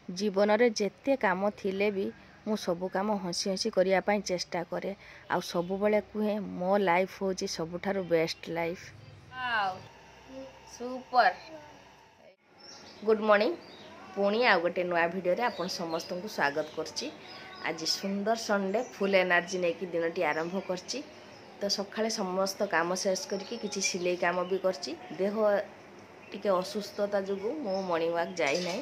जीवन रे जेते काम थिले भी मु सबु काम हसी हसी करिया पाई चेष्टा करे आ सबु बेले कुहे मो लाइफ होची सबुठारु best life. Wow super. Good morning पुणी आ गोटे नुआ वीडियो रे आपण समस्त को स्वागत करची। आज सुंदर संडे फुल एनर्जी नेकी दिनटी आरंभ करची। तो सकाळे समस्त काम शेष करके किछि सिलाई काम भी करची। देह टिके असुस्थता जुगु मो मॉर्निंग वॉक जाई नै।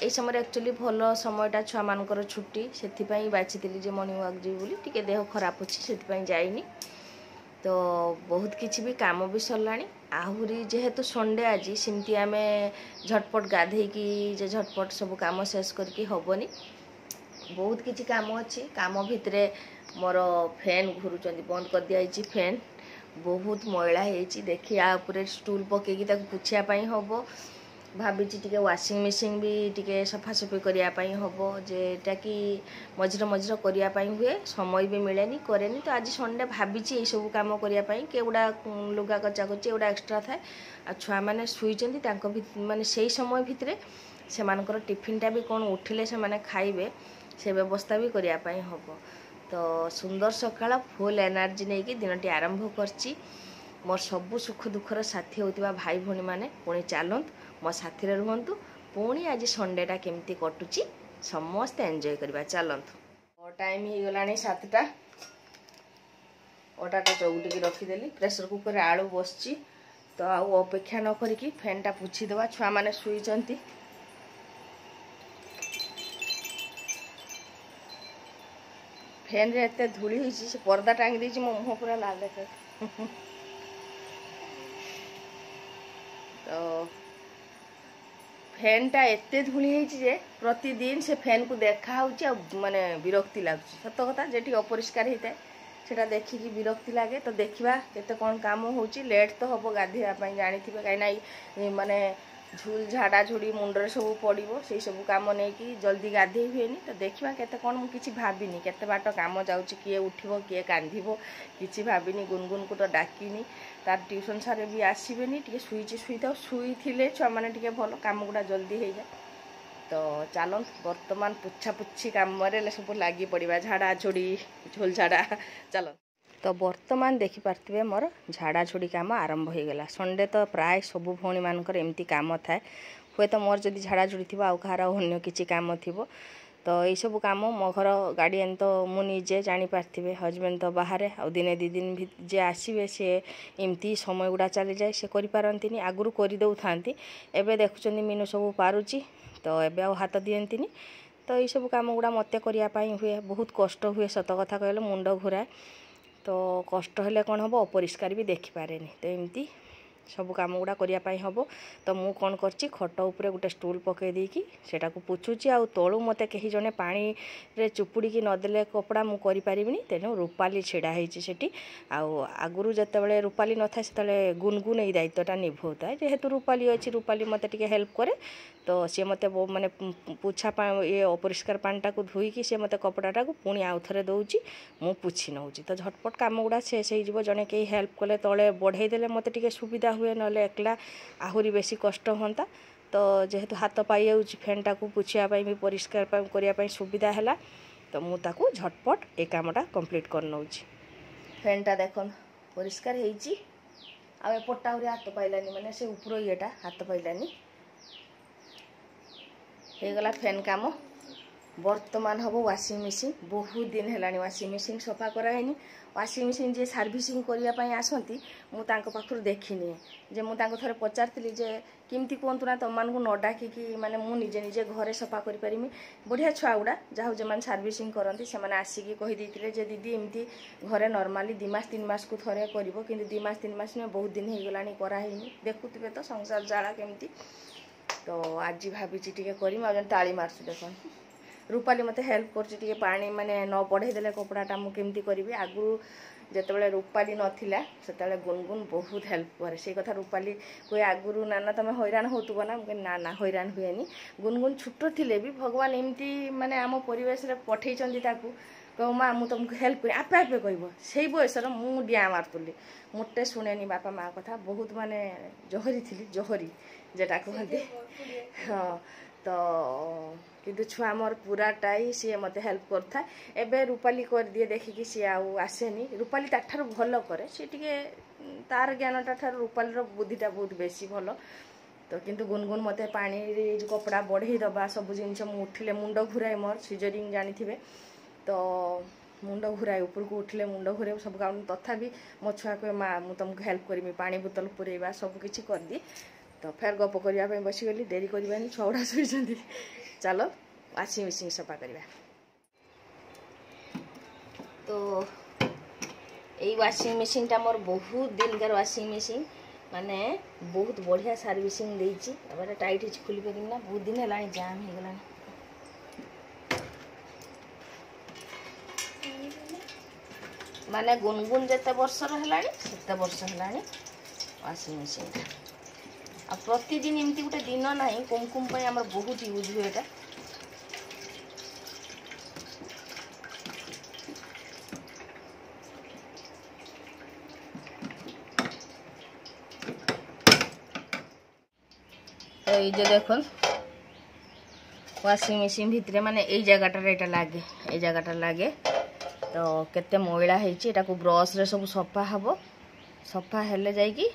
ए समय एक्चुअली भल समयटा छुआ मानकर छुट्टी से बाछी जे मॉर्निंग वॉक जी बोली टिके देह खराब अच्छी से जाइनी। तो बहुत किछि भी काम भी सरलानी आहुरी जेहेतु संडे आज सिमती आम झटपट गाधे की जे झटपट सब काम शेष करके हबनी। बहुत किछि काम अच्छी काम भितर मोर फैन घुरुचंदी बंद कर दिया फैन बहुत मैला होती देखी आ ऊपर स्टूल पकईकी पोछिया हम भावी टी वाशिंग मशीन भी टी सफासफी करने हम जेटा कि मझिर मझिर करने हुए समय भी मिलेनि कैनि। तो आज संडे भावी ये सब कम करने केगुड़ा लुगा कचा कची एगुड़ा एक्सट्रा थाए आ छुआ मैंने शुईचंदी माने से समय भितर से मानकर टिफिनटा भी कौन उठिले से माने खाइबे से व्यवस्था भी करने हम। तो सुंदर सकाळ फुल एनर्जी नहीं कि दिनटी आरंभ करची। मोर सबु सुख दुखर साथी होतिबा भाई भौणी माने पुणी चलत मो साथी रे रुहंतु। पुणी आज संडेटा केमती कटुची समस्त एंजॉय करबा चलत। टाइम ही गलानी 7टा। ओटाटा चौगुटी रखीदेली प्रेसर कुकर रे आलू बसची। तो आउ अपेक्षा न करिकी फैनटा पुछि देवा छुआ माने सुईचंती। फैन रे एते धूली होईची से पर्दा टांगी देची मो मुह पूरा लाल देखे। तो फैनटा एते धूली होईची जे प्रतिदिन से फैन को देखा होची आ माने विरक्ति लागुची। सत कथा जेठी अपरिष्कार होता सेटा देखिकी विरक्ति लागे। तो देखिबा केते कोन काम होची। लेट तो हबो गाधेया पई जानिथिबे काई नाही माने झूल झाड़ा झुड़ी मुंडरे सब पड़ो से सब कम नहीं कि जल्दी गाधे हुए। तो देखा केते कौन मुझे किसी भाविनी केते बाट काम जाऊँगी किए उठिबो किए कांधिबो किसी भाविनी। गुनगुन को तो डाकिनी तार ट्यूशन सारे भी आसबेनी टे शुईची शुई था शुई थे छुआ मैंने टे भल कम गुड़ा जल्दी हो जाए। तो चलत बर्तमान पुछा पुछी कम सब लगी पड़ा झाड़ा झुड़ी झोल झाड़ा चल। तो बर्तमान देखिपारे मोर झाड़ा झुड़ी काम आरंभ हो गला। संडे तो प्राय सबू भौणी मानकर एमती काम थाए हुए तो मोर जदि झाड़ा झुड़ी थी आउ कहार अन्य किसी काम थी। तो यही सब काम मो घर गार्डियन तो मुझे जापारे हजबैंड तो बाहर आ दिने दी दिन भी जे आसबे सी एमती समय गुड़ा चली जाए से करपारती आगुरी करदे था। एवं देखुं मीनू सब पारुची तो एवं आ हाथ दियंती। तो यही सब काम गुड़ा मत करने हुए बहुत कष्ट हुए। सत कथा कहले मुंड घुराए। तो कष्ट हेले कौन हम अपरिष्कार भी देखिपारे। तो एमती सब कम गुड़ा करने हम। तो मुझे कौन कर खट उपरे गोटे स्टूल पकई देकी सेटा को पोछुची आ तलू मत कहीं जड़े पानी रे चुपुड़ी की नदेले कपड़ा मु करिपारिबिनी। तेणु रूपाली छिड़ा होती आगुरी जिते रूपाली न था से गुनगुन ये दायित्वटा निभाता जेहेतु रूपाली अच्छी रूपाली मत टे हेल्प करे। तो सी मत माने पोछा ये अपरिष्कार पानीटा को धोईकी सी मत कपड़ाटा को पुणी आउ थे दौची मु पोछि नौची। तो झटपट कम गुड़ा शेष हो जड़े कहीं हेल्प कले तले बढ़ईदे मत टे सुविधा हुए ना एकला आहुरी बेसी कष्ट होता। तो जेहेतु हाथ पाई जाऊँगी फैनटा को पोछापी भी परिष्कार करने सुविधा है। तो मुझे झटपट ए कामटा कंप्लीट कर नौची। फैनटा देख परिष्कार होपटा हाथ पाइलानी माने से ऊपर येटा हाथ पाइलानी हो गला फैन काम। बर्तमान हम वाशिंग मशीन बहुत दिन है वाशिंग मशीन सफा कराएनी। वाशिंग मशीन जे सर्विसिंग करने आसती मुझे देखनी जे मुझे पचारि जे किमती कहतु ना तुम मानक न डाकिकी माने मुझे निजे घरे सफा करी बढ़िया छुआ गुड़ा जहाँ जो सर्विसिंग करती से आसिकी कहीदे जे दीदी एमती घरे नॉर्मली 2 मास 3 मास को थे कर 2 मास 3 मास नुहे बहुत दिन हो गलानी कराइनी देखुवे तो संसार जाड़ा केमती। तो आज भावी कर ताली मारसु देख रूपाली मते हेल्प कर पानी माने न बढ़ई देले कपड़ाटा मु केमती करी। आगु जिते रूपाली नथिला से गुनगुन बहुत हेल्प करे से कथा रूपाली कोई आगुरी नाना तुम हैरान होतुब ना ना ना हैरान हुएनी। गुनगुन छुट थिले भी भगवान एमती माने आम परिवेश रे पठेइचंदी ताकू कह माँ मुझे तुमको हेल्प कर आपे आपे कह से बयसर मु डिया मारुली मोटे शुणेनी बापा माँ कथा बहुत माने जहरी थी जहरी जेटा कहते। हाँ तो किंतु छुआ मोर पूराटा ही सी मत हेल्प करता एबे रूपाली कर दिए देखिकी सी आसेनी रूपाली ताठार भल करे सी टिके तार ज्ञानटा ठार रूपाली बुद्धिटा बहुत बेसी भल तो किंतु गुनगुन मते पानी कपड़ा बढ़ई दबा सब जिनस उठिले मुंड घुराए मोर सिजरिंग जानी थे तो मुंड घुराए ऊपर को उठिले मुंड घुराए सब काम तथापि मो छुआ कहे माँ मुझे तुमको हेल्प करमी पानी बोतल पुरेवा सब किसी करदी तो फेर गप करने बसीगली डेरी करवानी छुआ शुई चलो वाशिंग मशीन सफा करवा तो यही वाशिंग मशीन टा मोर बहुत दिन कर वाशिंग मशीन माने बहुत बढ़िया सर्विसिंग देछि अब टाइट है खुली पारि ना बहुत दिन है जाम हो गला माने गुनगुन जिते वर्षर है सेते वर्ष है वाशिंग मशीन आ प्रतिदिन एमती गोटे दिन ना कुमकुम आम बहुत यूज हुए एटा तो ये देख वाशिंग मशीन भितर माने यही जगह लगे ये जगह लगे तो केते मैला है ब्रश रे सब सफा हम सफा हेले जाइकी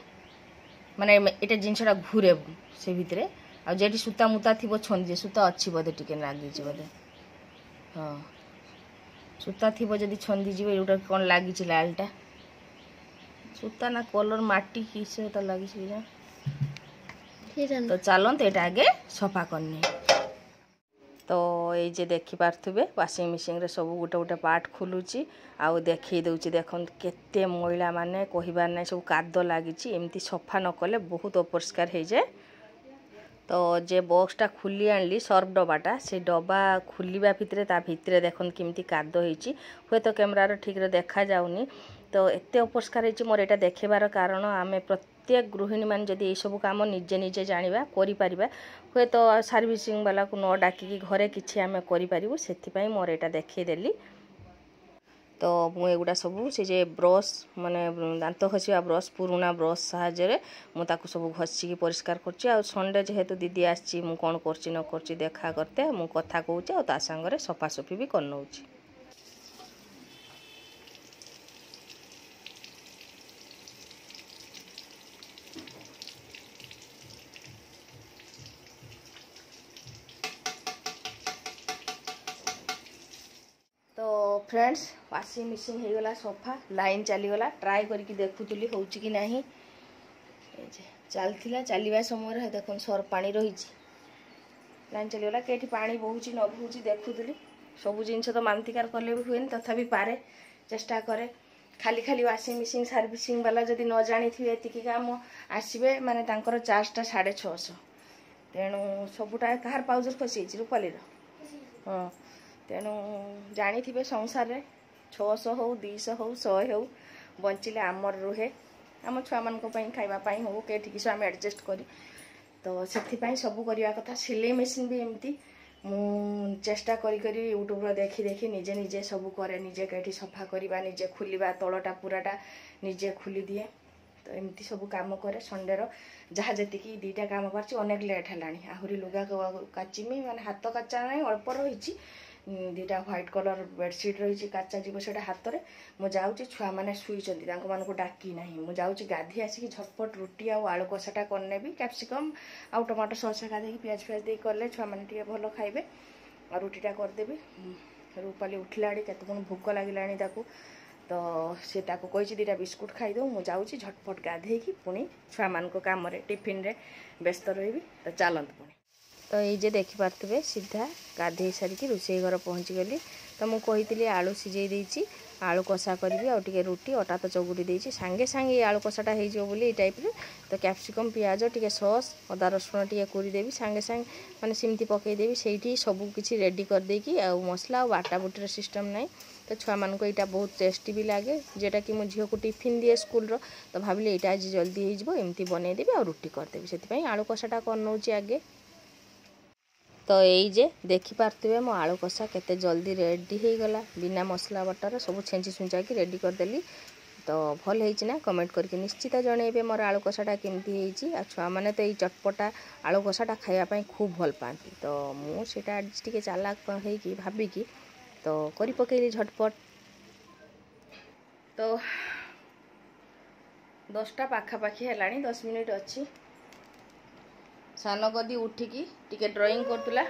माने एटा जिनसटा घूरे से भितर आठी सूता मुता थी छंदी सूता अच्छी बोधे टिके लगी बोधे हाँ सूता थी जदि छंदी जीव ये कौन लगी लालटा सूता ना कलर माटी किस लगी तो चलते ये आगे सफा करनी तो ये जे देखी पार्थे वाशिंग मशीन रे सब गोटे गोटे पार्ट खुलुची आउ देखी दूची देखो केते मैला माने कहबार ना सब काद लगी एमती सफा न कले बहुत अपरिष्कार हो जाए तो जे बॉक्सटा खुली आनली सर्फ डबाटा से डबा खुलवा भितर देखो केमती काद होती हे तो कैमरार ठीक रे देखा जाउनी तो एते अपरिष्कार होती मोर एटा देखेबार कारण आमे प्रत्येक गृहिणी मान जदि ये सब काम निजे निजे जानिबा करि परिबा हे तो सर्विसिंग वाला को न डाकी घरे किछि आमे करि परिबु सेथि पई मोर एटा देखै देली तो मु एगुड़ा सब से ब्रश माने दांत घसीवा ब्रश पुराना ब्रश साहाय्य मुझे सब घसिकी परिष्कार कर संडे जेहेतु दीदी आसी मु कौन कर न कर देखा करते मु कथा कहूँ ता सांगरे सफासफी भी कर नौची फ्रेंड्स वाशिंग मशीन हो गला सफा लाइन चलीगला ट्राए करके देखुली हो कि नहीं चलता चलवा समय देख सर पानी रही लाइन चलीगला कहीं पानी बहुची न बहुची देखुली सब जिनस तो मानतिकार कले भी हुए तथापि पारे चेष्टा करे खाली खाली वाशिंग मशीन सर्विसिंग वाला जदि न जानी थे ये काम आसबे माने तांकर चार्जटा 650 तेणु सबुटा कहार पाउजर खसी रूपाली हाँ तेणु जानी थे संसार रे 600 हो 200 हो 100 हो बंचिले आमर रुहे आम छुआ मान खावाई हो कहीं किस आम एडजस्ट कर तो से सब करवा कथा सिलाई मेसीन भी एमती मु चेष्टा करी यूट्यूब देखी देखी निजे निजे सब करे निजे कहीं सफा करवा निजे खुलवा तलटा पूराटा निजे खुली दिए तो एमती सब काम करे संडे जहाँ जी दीटा काम कर अनेक लेट है आहरी लुगा काचिमी माने हाथ काचा ना अल्प रही दीटा व्हाइट कलर बेडसीट रही काचा जीव से हाथ में मुझे छुआ मैंने शुईचंदी मानक डाकी ना मुझे गाधी आसिक झटपट रुटी आलू कषाटा करने कैप्सिकम आउ टमाटो सस गाधे पियाज फियाज दे कले छुआ मैंने टे भल खाइबे और रुटीटा करदेवी रूपाली उठला केत भोक लगे तो सी कही दीटा बिस्कुट खाईदे मुझे झटपट गाधे पुणी छुआ मान कम टिफिन रे व्यस्त रही तो चलत पुणी तो ये देखी पार्थे सीधा गाधे सारिकी रोषे घर पहुँची गली तो मुझे आलू सीझे देती आलू कषा करी आ रुटी अटा तो चौगुड़ी देती सांगे सांगे आलू कषाटा हो टाइप तो कैप्सिकम पियाज टे सस अदा रसुण टे कुरीदेवी सांगे सांगे मैंने सेमती पकईदेवी से सब किसी रेडी करदेकी आ मसला आ बाटा बुटीर सिस्टम ना तो छुआ मान को यहाँ बहुत टेस्टी भी लगे जेटा कि मो झील को टिफिन दिए स्कूल तो भाविले यहाँ आज जल्दी होमती बनईदेवी आ रुटी करदेवी से आलू कषाटा कर नौची आगे तो यही जे देखी पार्थे मो आलू कषा केते जल्दी रेडी हो गला बिना मसला बटर सब छेंची छुंचा की रेडी करदेली तो भल है कमेंट करके निश्चित जनइबे मोर आलू कषाटा केमती होती। छुआ मैंने तो ये चटपटा आलू कषाटा खायापी खूब भल पाती। तो मुझे टे चालाक हो भाविकी तो करी पकेली झटपट। तो 10टा पाखापाखी है 10 मिनिट अच्छी। सान गदी उठिकी टिके ड्राइंग करतुला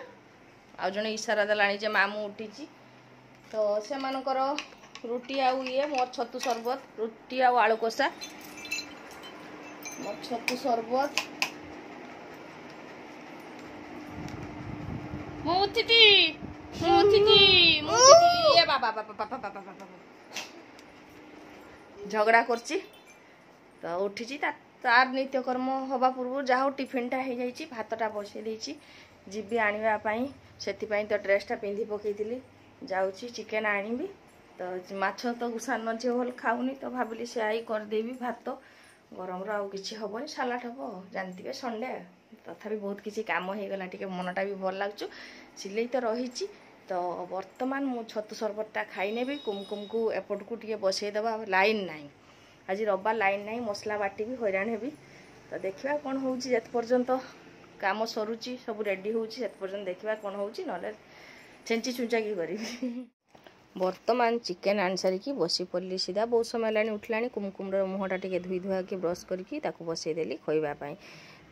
आ जने इशारा देलानी जे मामू उठीची। तो से मानकर रुटी आउ ये मोर छतु शरबत रुटी आउ आलू कषा मोर छतु शरबत मुथिती ए बाबा झगड़ा करची। तो उठी तार नित्यकर्म हवा पूर्व जहाँ टिफिनटा हो जाइए भातटा बसई देती जीवी आने से तो ड्रेसटा पिंधि पकईली जाऊँगी चिकेन आनिबी। तो माछ तो सान झील भल खाऊनी तो भाविली से आई करदेवी भात गरम आउ कि हेनी सालाड हम जानते संडे तथापि बहुत किसी काम हो गला टे मनटा भी भल लगुच सिले तो रही। तो बर्तमान मु छतु शरबतटा खाईनेबी कुमकुम को एपट को टे बसईदेवा लाइन ना आज रविवार लाइन ना मसला बाटी भी हैरान हेबी। तो देखा कौन हो पर्यंत काम सरुची सब रेडी होपर्यंत देखा कौन हो चेंची चुंचा की करी। बर्तमान चिकेन आनी सारिकी बसी पड़ी सीधा बहुत समय लानी उठला कुमकुम मुहटा टे धोई धुआ कि ब्रश करके बसईदेली खोईवाई।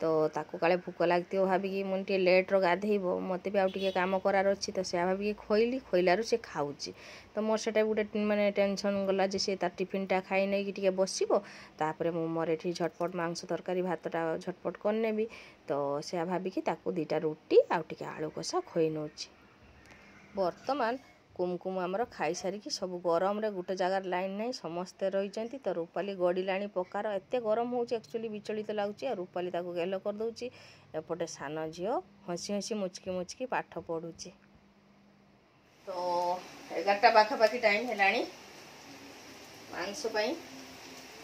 तो ताकू काले भूक लगती भाविकी मुझे लेट्र गाधेब मत भी आउे कम करार अच्छी। तो से भाविकी खोईली खोईलू से खाऊँगी। तो मोर से गोटे मानने टेंशन गला सी तार टिफिनटा खाई नहीं कि बसब तापर मोर ये झटपट मांस तरकारी भातटा झटपट करनेबी। तो से भाविकी ताकू 2टा रुटी आउे आलू कषा खोई नौ। बर्तमान कुमकुम आमर खाई सारिकी सब गरम रे गोटे जगार लाइन नहीं समस्ते रही। तो रूपाली गड़िला पकार एत गरम हो एक्चुअली विचलित लगुच रूपाली गेल कर दौची एपटे सान झील हसी हसी मुचकी मुचकी पाठ पढ़ुची। तो 11टा पाखापाखी टाइम है मांस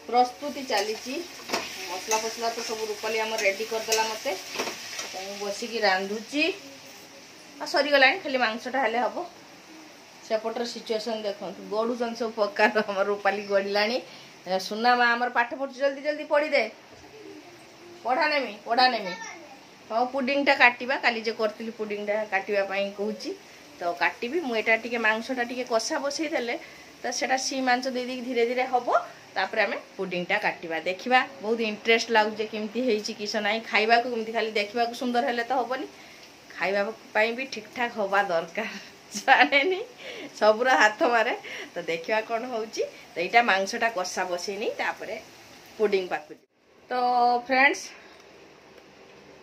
प्रस्तुति चली मसला फसला तो सब रूपाली आम रेडी करदेला मते बसिकी रांधुची सरीगला खाली मांसटा हेले हम सेपटर सिचुएसन देखो गड़ुन सब पकार आम रूपाली गड़िला सुना माँ आमर पाठ पढ़ जल्दी जल्दी पढ़ी दे पढ़ा नेमी हाँ पुडिंगटा काटिबा काली जे करथिली पुडिंगटा काटिबा पई कहूची। तो काटिबी मु एटा टिके मांसटा टिके कषा बसई देले तो सेटा सी मांस दे दी धीरे धीरे हम तापर आम पुडिंगटा काटिबा देखिबा बहुत इंटरेस्ट लागुचे केमती हेची किस नाई खाइबा को केमती खाली देखिबा को सुंदर हेले तो हबनी खाइबा पई भी ठीक ठाक हवा दरकार जाने सबुर हाथ मारे। तो देखा कौन हो तो यहाँ मांसटा कषा बसईनी तापर पुडिंग पाक। तो फ्रेंड्स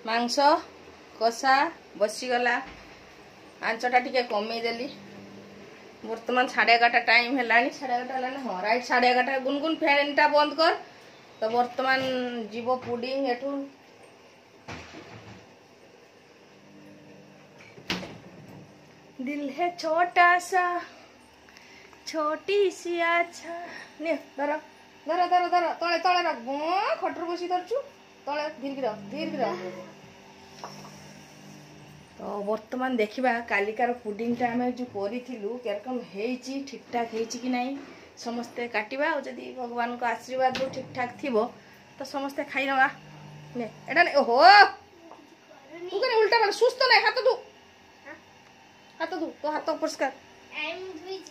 मांस कषा बसीगला आंचटा टिके कमेदेली बर्तमान 11:30 टाइम है 11:30 हाँ राइट 11:30 गुनगुन फैनटा बंद कर। तो बर्तमान जीव पुडिंग एठू दिल है छोटा सा छोटी सी अच्छा ने धर धर धर धर तले तले रख खटर बसी धरचु तले धीरे रख। तो बर्तमान देखा कालिकार पुडिंगटा आम जो करूँ केरकम होती ठीक ठाक कि नहीं समस्ते काटिबा जदि भगवान को आशीर्वाद ठीक ठाक थी तो समस्ते खाई नवा ने एटा ने ओहो तू कने उल्टा मार सुस्त नहीं हाथ दू तो हाथ परिष्कार।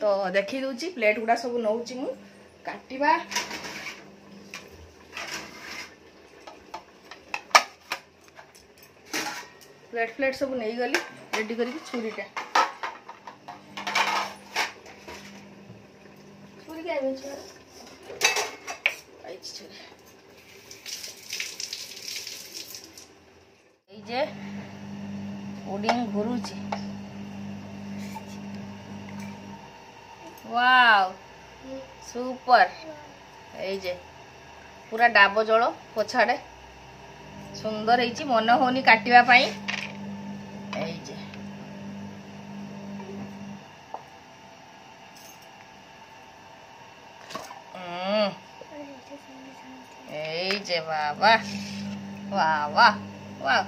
तो देखी दूची प्लेट गुड़ा सब नौची मु काटिबा प्लेट सब नहीं गली रेडी करके छुरीटा छुरी के आइबे छुरी এই যে পুডিং ঘুরুছি वाव सुपर এই যে पूरा डाब जल पोछाड़े सुंदर है मन होनी काटिबा पाई এই যে बाबा वाह वाह वाह।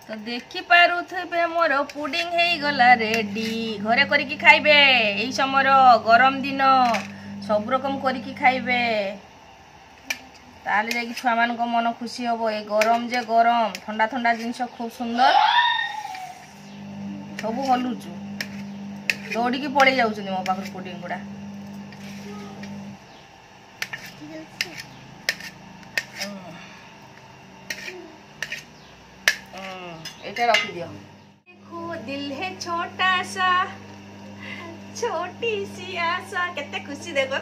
तो देखी पारुथे मोर पुडिंग हे गला रेडी घरे करके खाइबे। एई समर गरम दिन सब रकम करिकी खाइबे ताले जाकि छुआ मान मन खुशी हम। ये गरम जे गरम ठंडा ठंडा जिनस खूब सुंदर सब हलुचु दौड़ी पड़े जाऊँ मो पाख पुडिंग गुड़ा ये रखी दियो। देखो दिल है छोटा सा छोटी सी आशा केते खुशी देखो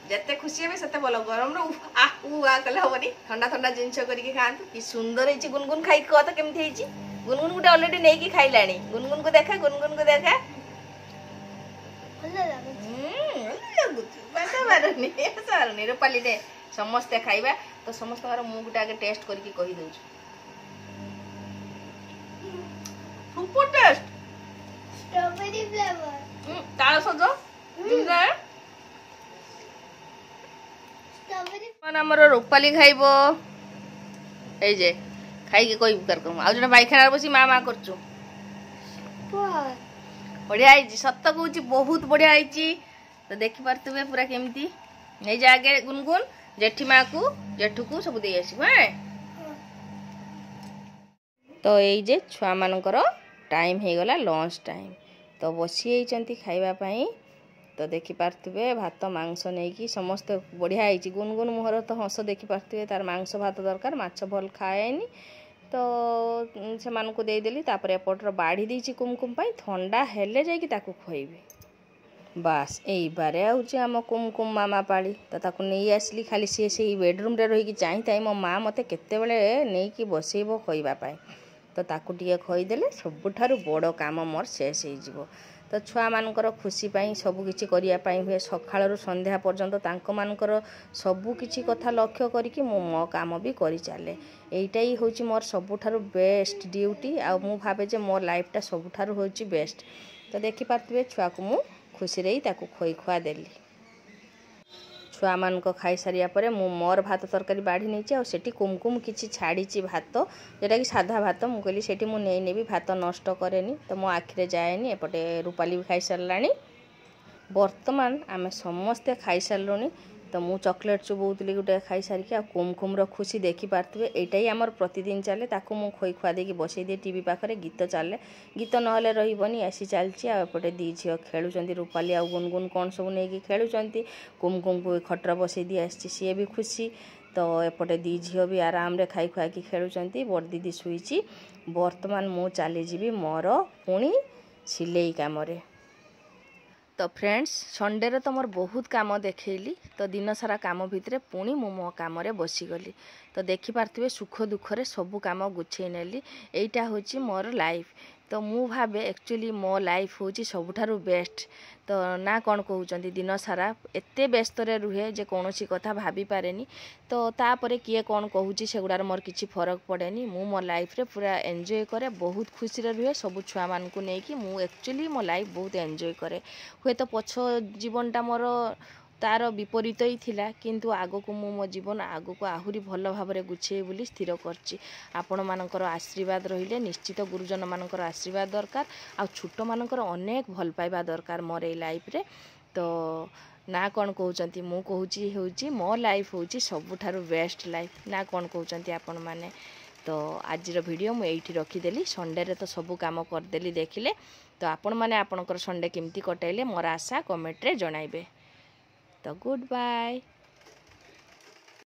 जिते खुशी हे से भल गरम कले हेनी ठंडा ठंडा जिनस करके खातु कि सुंदर है गुनगुन खाई कह तो केमती गुनगुन गोटे अलरेडी नहीं खाइला गुनगुन को देखा गुनगुन को देखा रूपाली ने समस्ते खाइबा तो समस्त मुँह गोटे आगे टेस्ट करके कही दउछु सुपर टेस्ट स्ट्रॉबेरी फ्लेवर तार सजो स्ट्रॉबेरी हमर रूपाली खाइबो ए जे खाई के कोई कर आ जने बाइखाना बसी मा मा करछु बढ़िया आइची सत्त कहूची बहुत बढ़िया आइची तो देखि पारतबे पूरा केमती नै जा आगे गुनगुन जेठी मा को जेठू को सब दे आसी हैं तो ए जे छुआ मानकर टाइम हे गला लंच टाइम तो बसी आइचंती खाइबा पई तो देखि पारतबे भात मांस नहीं कि समस्त बढ़िया आइची गुनगुन मुहर तो हंस देखि पारतबे तार मांस भात दरकार माछ भल खाएनी तो से मानकु दे देली तापर एपटर बाढ़ी देछि कुमकुम पाई ठंडा हेले जाई कि ताकू खोइबे बास एई बारे आउची हम कुमकुम मामा पाली तो ताकू नहीं आसली खाली सी से बेडरूम रे रही कि चाहि ताई मो माँ मते केते बेले नहीं कि बसेइबो खोइबा पाई तो ताकू टिके खोइदेले सबुठारु बड़ काम मोर शेष हो जिवो तो छुआ मानकर खुशी पाई सब किछि करिया पाई हुए सखाळरु संध्या पर्यंत तांको मानकर सब किछि कथा लक्ष्य करिकि मो काम भी करि चाले एइटाई होची मोर सबुठारु बेस्ट ड्यूटी आ मु भाबे जे मोर लाइफटा सबुठारु होची बेस्ट तो देखि पारतबे छुआ को मु खुशी रही ताकू खोई खुआ देली छुआ मान को खाई सारिया परे मु मोर भात तरकारी बाढ़ी नहीं सेठी कुमकुम किछि छाड़ी भात जेटा कि साधा भात मु कहली सेठी मु नहीं नेबी भात नष्ट करेनी तो मो आखिरे जाएनी एपटे रूपाली भी खाई सारलानी वर्तमान आमे समस्ते खाई सारलुनी तो मु चॉकलेट चुबौतली गोटे खाई सारिकी आ कुमकुम रो खुशी देखि पारतबे एटाई हमर प्रतिदिन चले ताकू मु खोई खुआ देकी बसई दे टीवी पाखरे गीत चले गीत नहले रहिबनी आसी चलची आ एपटे दी झियो खेलुचंती रूपाली आ गुनगुन कोन सब नेकी खेलुचंती कुमकुम को खटर बसई दी आसी सी भी खुशी तो एपटे दी झियो भी आराम रे खाई खुआ की खेलुचंती बड़ दीदी सुईची वर्तमान मु चली जीवी मोर पुणी सिलेई काम रे तो फ्रेंड्स संडे रे तो मोर बहुत काम देखैली तो दिन सारा काम भितरे पुणी मो काम रे बसीगली तो देखि पारथिबे सुख दुख रे सब काम गुछे नेली एइटा होची मोर लाइफ तो मु भाबे एक्चुअली मो लाइफ होची सबुठारु बेस्ट तो ना कौन कहउचंती दिन सारा एते व्यस्त रे रुहे जे कोनोसी कथा भाबी पारेनी तो तापरे किए कौन कहूची सेगुडार मोर किछि फरक पड़ेनी मु मो लाइफ रे पूरा एंजॉय करे बहुत खुशी रे रुहे सब छुआ मान को नै कि मु एक्चुअली मो लाइफ बहुत एंजॉय करे हुए तो पछ जीवनटा मोर तार विपरीत ही थिला किंतु आगो को मो जीवन आगो को आहुरी भल भाव में गुछे बोली स्थिर करछि आपण मानकर आशीर्वाद रहिले निश्चित गुरुजन मानकर आशीर्वाद दरकार आ छोट मानकर अनेक भल पाइबा दरकार मोर ए लाइफ रे तो ना कौन कहउचंती मु कहउची होउची मो लाइफ होउची सबुठारु बेस्ट लाइफ ना कौन कहउचंती आपण माने तो आज वीडियो मु एठी रखीदेली संडे रे तो सब काम करदेली देखिले तो आपण माने आपणकर संडे केमती कटाइले मोर आशा कमेंट रे जणाइबे तो गुड बाय।